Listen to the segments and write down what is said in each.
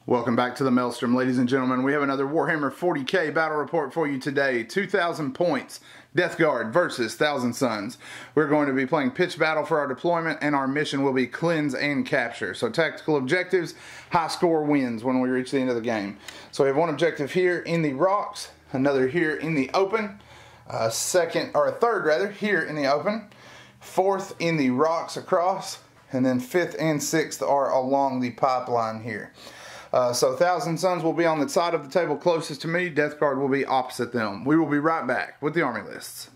Welcome back to the Maelstrom, ladies and gentlemen. We have another Warhammer 40k battle report for you today. 2,000 points, Death Guard versus Thousand Suns. We're going to be playing pitch battle for our deployment, and our mission will be cleanse and capture. So tactical objectives, high score wins when we reach the end of the game. So we have one objective here in the rocks, another here in the open, a third here in the open, fourth in the rocks across, and then fifth and sixth are along the pipeline here. So Thousand Suns will be on the side of the table closest to me. Death Guard will be opposite them. We will be right back with the army lists.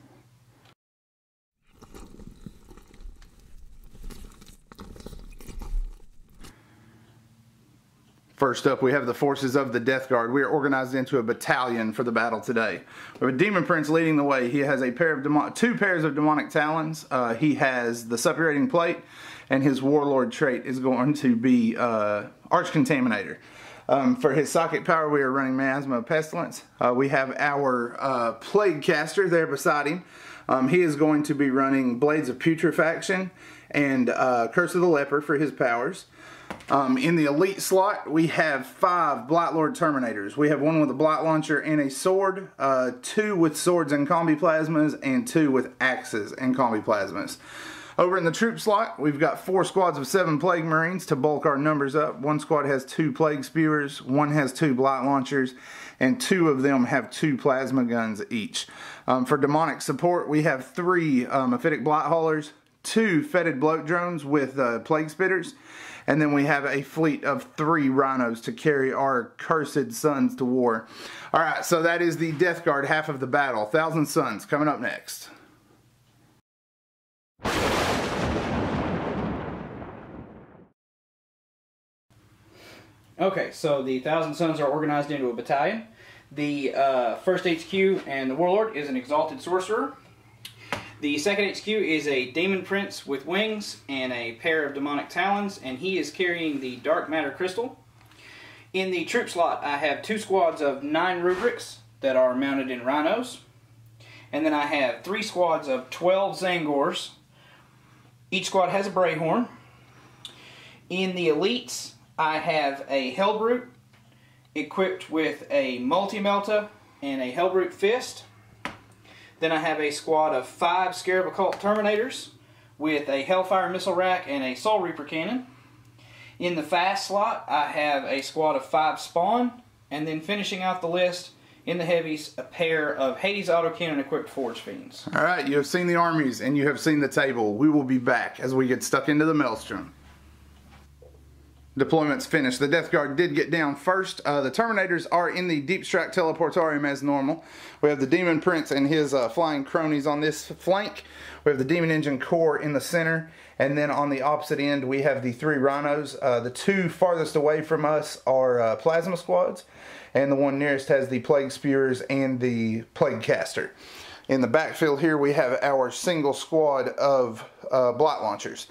First up, we have the forces of the Death Guard. We are organized into a battalion for the battle today. We have a Demon Prince leading the way. He has a two pairs of demonic talons. He has the suppurating plate, and his warlord trait is going to be Arch Contaminator. For his psychic power, we are running Miasma of Pestilence. We have our Plague Caster there beside him. He is going to be running Blades of Putrefaction and Curse of the Leper for his powers. In the elite slot, we have 5 Blightlord Terminators. We have one with a Blight Launcher and a sword, 2 with swords and combi plasmas, and 2 with axes and combi plasmas. Over in the troop slot, we've got 4 squads of 7 Plague Marines to bulk our numbers up. One squad has 2 Plague Spewers, one has 2 Blight Launchers, and 2 of them have 2 Plasma Guns each. For demonic support, we have 3 Mephitic Blight Haulers, 2 Fetid Bloat Drones with Plague Spitters, and then we have a fleet of 3 Rhinos to carry our cursed sons to war. Alright, so that is the Death Guard half of the battle. Thousand Suns coming up next. Okay, so the Thousand Suns are organized into a battalion. The first HQ and the Warlord is an Exalted Sorcerer. The second HQ is a Demon Prince with wings and a pair of demonic talons, and he is carrying the Dark Matter Crystal. In the troop slot, I have 2 squads of 9 Rubrics that are mounted in Rhinos. And then I have 3 squads of 12 Zangors. Each squad has a Brayhorn. In the elites, I have a Hellbrute equipped with a Multi-Melta and a Hellbrute Fist. Then I have a squad of 5 Scarab Occult Terminators with a Hellfire Missile Rack and a Soul Reaper Cannon. In the fast slot, I have a squad of 5 Spawn, and then finishing out the list, in the heavies, a pair of Hades Autocannon equipped Forge Fiends. Alright, you have seen the armies and you have seen the table. We will be back as we get stuck into the Maelstrom. Deployment's finished. The Death Guard did get down first. The Terminators are in the Deep Strike Teleportarium as normal. We have the Demon Prince and his flying cronies on this flank. We have the Demon Engine Corps in the center. And then on the opposite end, we have the 3 Rhinos. The 2 farthest away from us are Plasma Squads. And the one nearest has the Plague Spewers and the Plague Caster. In the backfield here, we have our single squad of Blight Launchers.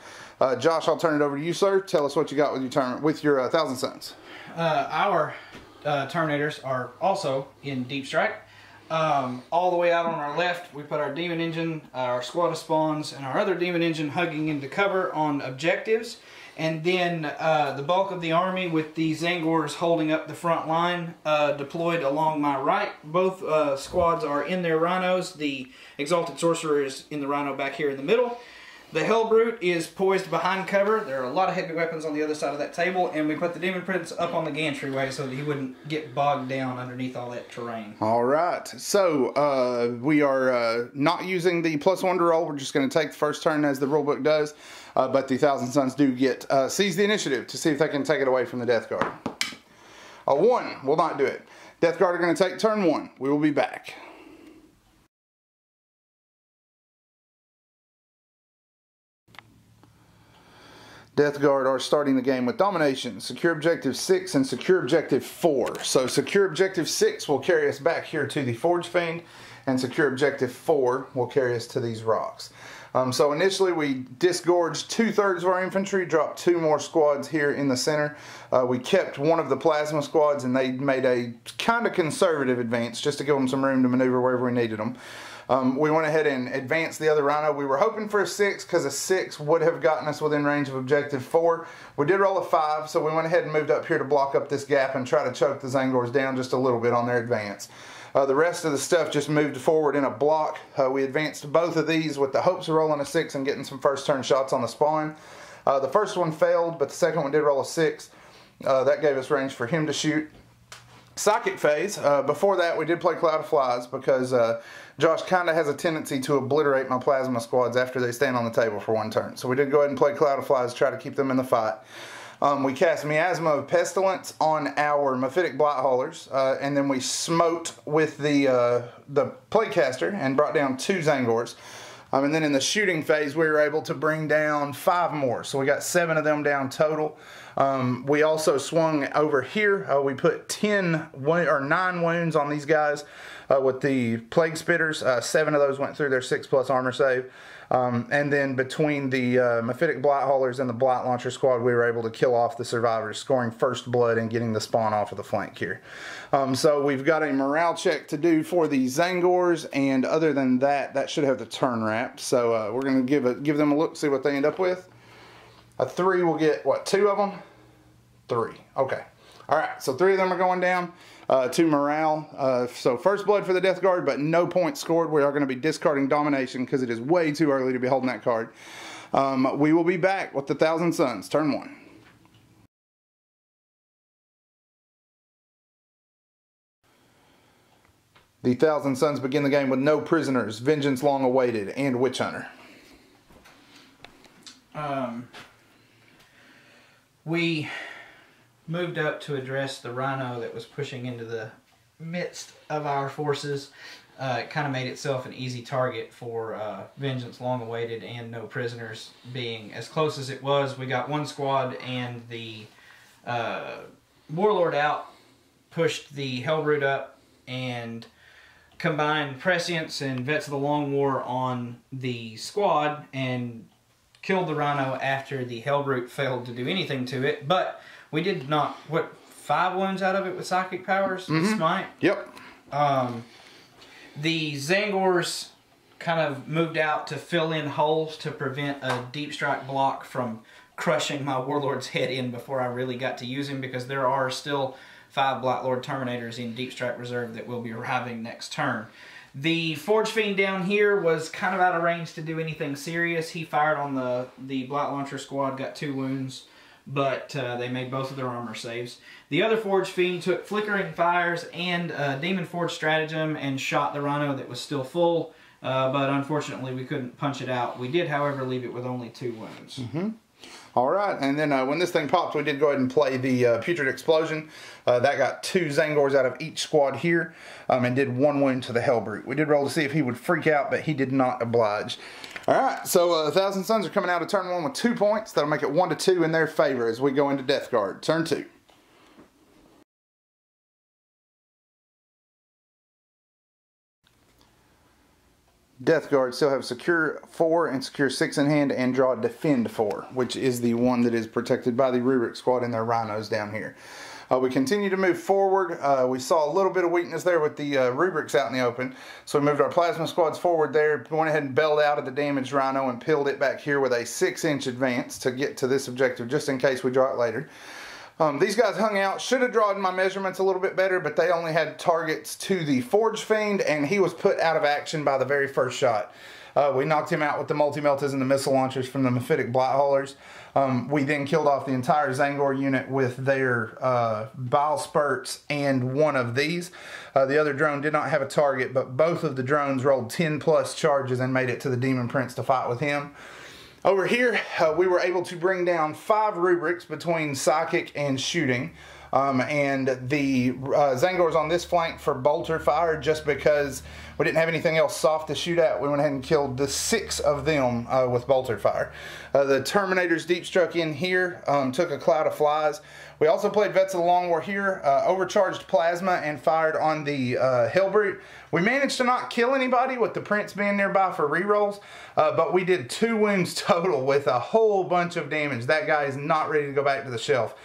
Josh, I'll turn it over to you, sir. Tell us what you got with your Thousand Suns. Our Terminators are also in Deep Strike. All the way out on our left, we put our Demon Engine, our squad of Spawns, and our other Demon Engine hugging into cover on objectives. And then the bulk of the army with the Zangors holding up the front line deployed along my right. Both squads are in their Rhinos. The Exalted Sorcerer is in the Rhino back here in the middle. The Hellbrute is poised behind cover. There are a lot of heavy weapons on the other side of that table, and we put the Demon Prince up on the gantryway so that he wouldn't get bogged down underneath all that terrain. Alright, so we are not using the +1 to roll. We're just going to take the first turn as the rulebook does, but the Thousand Suns do get seize the initiative to see if they can take it away from the Death Guard. A 1 will not do it. Death Guard are going to take turn 1. We will be back. Death Guard are starting the game with Domination, Secure Objective 6, and Secure Objective 4. So Secure Objective 6 will carry us back here to the Forge Fiend, and Secure Objective 4 will carry us to these rocks. So initially we disgorged 2/3 of our infantry, dropped 2 more squads here in the center. We kept one of the plasma squads, and they made a kind of conservative advance just to give them some room to maneuver wherever we needed them. We went ahead and advanced the other Rhino. We were hoping for a 6 because a 6 would have gotten us within range of Objective 4. We did roll a 5, so we went ahead and moved up here to block up this gap and try to choke the Zangors down just a little bit on their advance. The rest of the stuff just moved forward in a block. We advanced both of these with the hopes of rolling a 6 and getting some first turn shots on the spawn. The first one failed, but the second one did roll a 6. That gave us range for him to shoot. Psychic phase. Before that, we did play Cloud of Flies because Josh kind of has a tendency to obliterate my plasma squads after they stand on the table for 1 turn. So we did go ahead and play Cloud of Flies to try to keep them in the fight. We cast Miasma of Pestilence on our Mephitic Blighthaulers, and then we smote with the Plaguecaster and brought down 2 Zangors. And then in the shooting phase, we were able to bring down 5 more. So we got 7 of them down total. We also swung over here. We put 9 wounds on these guys with the Plague Spitters. 7 of those went through their 6+ armor save. And then between the Mephitic Blighthaulers and the Blight Launcher squad, we were able to kill off the survivors, scoring first blood and getting the spawn off of the flank here. So we've got a morale check to do for the Zangors, and other than that, that should have the turn wrapped. So we're going to give them a look, see what they end up with. A 3 will get, what, 2 of them? 3. Okay. All right, so 3 of them are going down. 2 morale. So first blood for the Death Guard, but no points scored. We are going to be discarding Domination because it is way too early to be holding that card. We will be back with the Thousand Suns, turn 1. The Thousand Suns begin the game with no prisoners, vengeance long awaited, and Witch Hunter. We moved up to address the Rhino that was pushing into the midst of our forces. It kind of made itself an easy target for vengeance long awaited and no prisoners. Being as close as it was, we got 1 squad, and the Warlord out, pushed the Hellbrute up, and combined Prescience and Vets of the Long War on the squad and killed the Rhino after the Hellbrute failed to do anything to it. But we did not, what, 5 wounds out of it with psychic powers? Smite? Yep. The Zangors kind of moved out to fill in holes to prevent a deep strike block from crushing my Warlord's head in before I really got to use him, because there are still 5 Blightlord Terminators in Deep Strike Reserve that will be arriving next turn. The Forge Fiend down here was kind of out of range to do anything serious. He fired on the Blight Launcher squad, got 2 wounds, but they made both of their armor saves. The other Forge Fiend took Flickering Fires and Demon Forge Stratagem and shot the Rhino that was still full, but unfortunately we couldn't punch it out. We did, however, leave it with only 2 wounds. All right, and then when this thing popped, we did go ahead and play the Putrid Explosion. That got 2 Zangors out of each squad here, and did 1 wound to the Hellbrute. We did roll to see if he would freak out, but he did not oblige. All right, so Thousand Suns are coming out of turn 1 with 2 points. That'll make it 1-2 in their favor as we go into Death Guard. Turn 2. Death Guard still have Secure 4 and Secure 6 in hand, and draw Defend 4, which is the one that is protected by the Rubric squad and their Rhinos down here. We continue to move forward. We saw a little bit of weakness there with the Rubrics out in the open, so we moved our Plasma squads forward there, went ahead and bailed out of the damaged Rhino and peeled it back here with a 6-inch advance to get to this objective just in case we draw it later. These guys hung out. Should have drawn my measurements a little bit better, but they only had targets to the Forge Fiend, and he was put out of action by the very first shot. We knocked him out with the multi-meltas and the missile launchers from the Mephitic Blighthaulers. We then killed off the entire Zangor unit with their bile spurts and 1 of these. The other drone did not have a target, but both of the drones rolled 10+ charges and made it to the Demon Prince to fight with him. Over here, we were able to bring down 5 Rubrics between Psychic and Shooting. And the Zangors on this flank for bolter fire, just because we didn't have anything else soft to shoot at. We went ahead and killed the 6 of them with bolter fire. The Terminators deep struck in here, took a cloud of flies. We also played Vets of the Long War here, overcharged plasma and fired on the Hellbrute. We managed to not kill anybody with the Prince being nearby for rerolls, but we did 2 wounds total with a whole bunch of damage. That guy is not ready to go back to the shelf.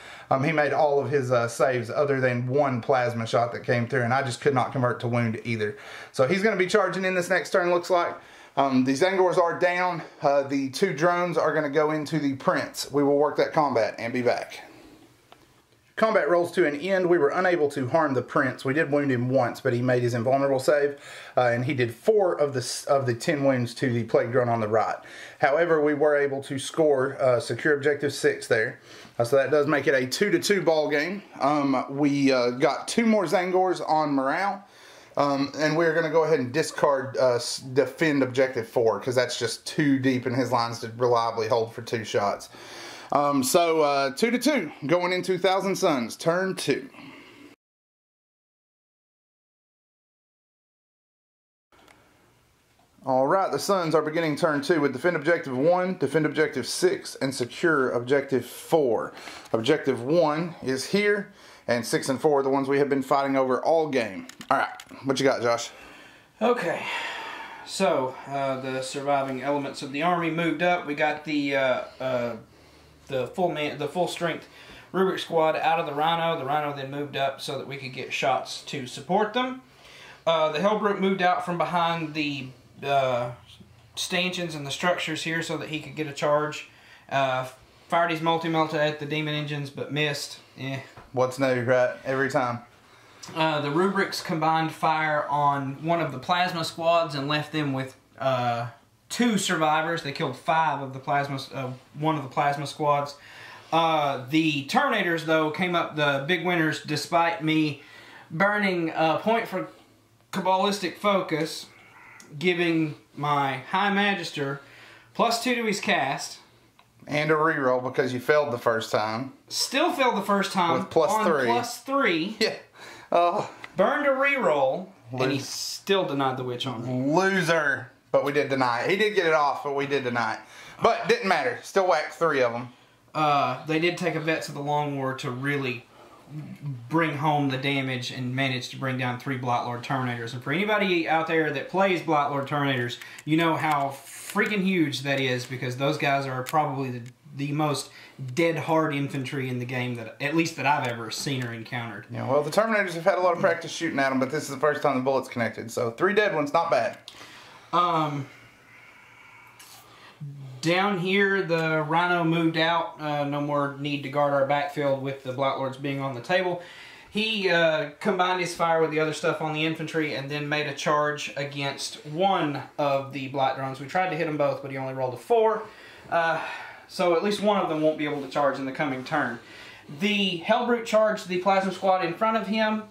He made all of his saves other than 1 plasma shot that came through, and I just could not convert to wound either. So he's going to be charging in this next turn, looks like. The Zangors are down. The 2 drones are going to go into the Prince. We will work that combat and be back. Combat rolls to an end. We were unable to harm the Prince. We did wound him once, but he made his invulnerable save, and he did 4 of the 10 wounds to the Plague Drone on the right. However, we were able to score secure objective 6 there. So that does make it a 2-2 ball game. We got 2 more Zangors on morale. And we're going to go ahead and discard defend objective 4, because that's just too deep in his lines to reliably hold for 2 shots. So 2-2 going into Thousand Suns, turn 2. Alright, the Suns are beginning turn 2 with defend objective 1, defend objective 6, and secure objective 4. Objective 1 is here, and 6 and 4 are the ones we have been fighting over all game. Alright, what you got, Josh? Okay, so the surviving elements of the army moved up. We got the full strength Rubric squad out of the Rhino. The Rhino then moved up so that we could get shots to support them. The Hellbrute moved out from behind the stanchions and the structures here so that he could get a charge. Fired his multi-melta at the demon engines but missed. What's new, right? Every time. The Rubrics combined fire on one of the plasma squads and left them with 2 survivors. They killed 5 of the one of the plasma squads. The Terminators, though, came up the big winners despite me burning a point for Kabbalistic Focus, giving my High Magister +2 to his cast. And a reroll because you failed the first time. Still failed the first time. With +3. +3. Yeah. Burned a reroll, and he still denied the witch on me. Loser. But we did deny it. He did get it off, but we did deny it. But didn't matter. Still whacked 3 of them. They did take a Vets of the Long War to really bring home the damage and manage to bring down 3 Blightlord Terminators. And for anybody out there that plays Blightlord Terminators, you know how freaking huge that is, because those guys are probably the most dead hard infantry in the game, that at least that I've ever seen or encountered. Yeah, well, the Terminators have had a lot of practice shooting at them, but this is the first time the bullets connected. So 3 dead ones, not bad. Down here, the Rhino moved out. No more need to guard our backfield with the Blightlords being on the table. He combined his fire with the other stuff on the infantry and then made a charge against one of the Blight drones. We tried to hit them both, but he only rolled a 4. So at least one of them won't be able to charge in the coming turn. The Hellbrute charged the Plasma Squad in front of him,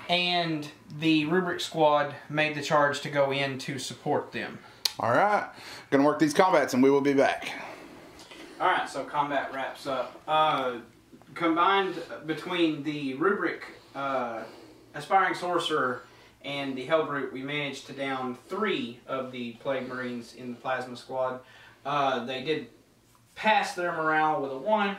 and the Rubric Squad made the charge to go in to support them. Alright, gonna work these combats and we will be back. Alright, so combat wraps up. Combined between the Rubric Aspiring Sorcerer and the Hellbrute, we managed to down 3 of the Plague Marines in the Plasma Squad. They did pass their morale with a 1.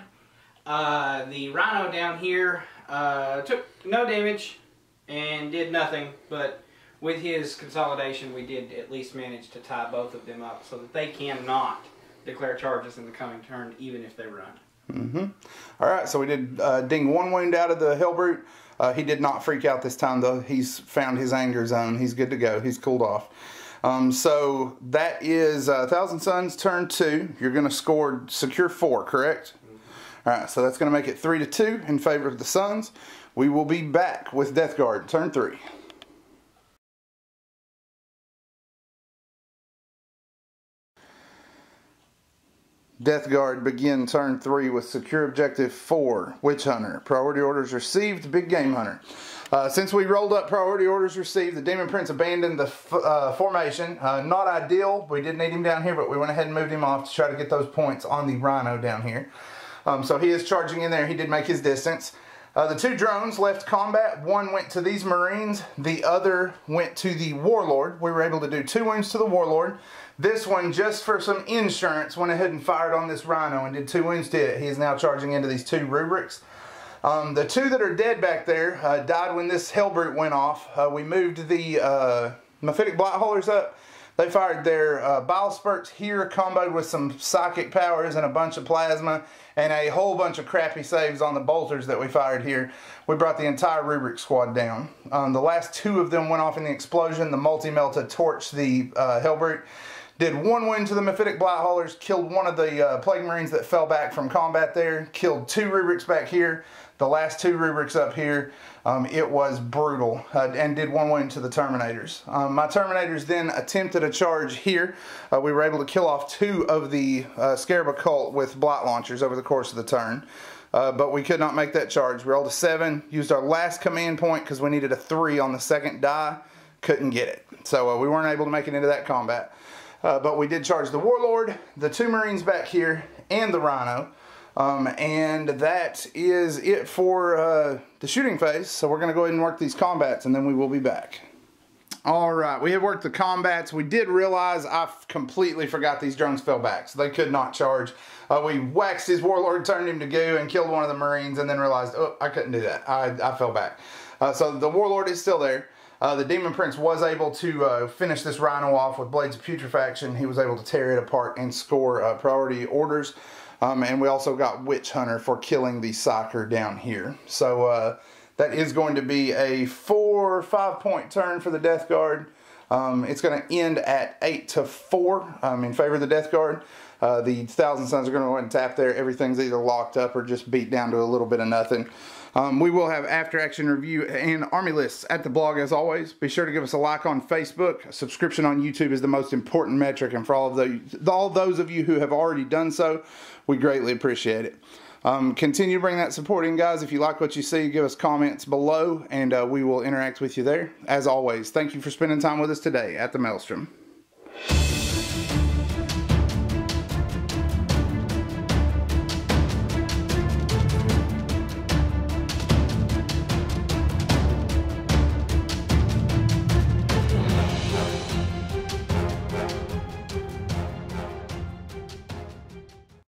The Rhino down here took no damage and did nothing, but with his consolidation, we did at least manage to tie both of them up so that they cannot declare charges in the coming turn, even if they run. Alright, so we did ding 1 wound out of the Hellbrute. He did not freak out this time, though. He's found his anger zone. He's good to go. He's cooled off. So that is Thousand Suns turn 2. You're going to score secure 4, correct? Alright, so that's going to make it 3-2 in favor of the Suns. We will be back with Death Guard turn 3. Death Guard begin turn 3 with secure objective 4, Witch Hunter. Priority orders received, Big Game Hunter. Since we rolled up priority orders received, the Demon Prince abandoned the formation. Not ideal. We did need him down here, but we went ahead and moved him off to try to get those points on the Rhino down here. So he is charging in there. He did make his distance. The 2 drones left combat. One went to these Marines. The other went to the Warlord. We were able to do 2 wounds to the Warlord. This one, just for some insurance, went ahead and fired on this Rhino and did 2 wounds to it. He is now charging into these 2 rubrics. The 2 that are dead back there died when this Hellbrute went off. We moved the Mephitic Blightholders up. They fired their bile spurts here, comboed with some psychic powers and a bunch of plasma, and a whole bunch of crappy saves on the bolters that we fired here. We brought the entire rubric squad down. The last 2 of them went off in the explosion. The multi-melta torched the Hellbrute. Did 1 wound to the Mephitic Blightholders, killed one of the Plague Marines that fell back from combat there, killed 2 rubrics back here, the last 2 rubrics up here. It was brutal, and did 1 wound to the Terminators. My Terminators then attempted a charge here. We were able to kill off 2 of the Scarab Occult with Blight Launchers over the course of the turn. But we could not make that charge. We rolled a 7, used our last command point because we needed a 3 on the second die. Couldn't get it. So we weren't able to make it into that combat. But we did charge the Warlord, the 2 Marines back here, and the Rhino. And that is it for the shooting phase. So we're going to go ahead and work these combats, and then we will be back. Alright, we have worked the combats. We did realize I completely forgot these drones fell back, so they could not charge. We waxed his Warlord, turned him to goo, and killed one of the Marines, and then realized, oh, I couldn't do that. I fell back. So the Warlord is still there. The Demon Prince was able to finish this Rhino off with Blades of Putrefaction. He was able to tear it apart and score priority orders. And we also got Witch Hunter for killing the Psyker down here. So that is going to be a 4 or 5 point turn for the Death Guard. It's going to end at 8-4 in favor of the Death Guard. The Thousand Sons are going to go ahead and tap there. Everything's either locked up or just beat down to a little bit of nothing. We will have after action review and army lists at the blog as always. Be sure to give us a like on Facebook. A subscription on YouTube is the most important metric, and for all those of you who have already done so, we greatly appreciate it. Continue to bring that support in, guys. If you like what you see, give us comments below, and we will interact with you there. As always, thank you for spending time with us today at the Maelstrom.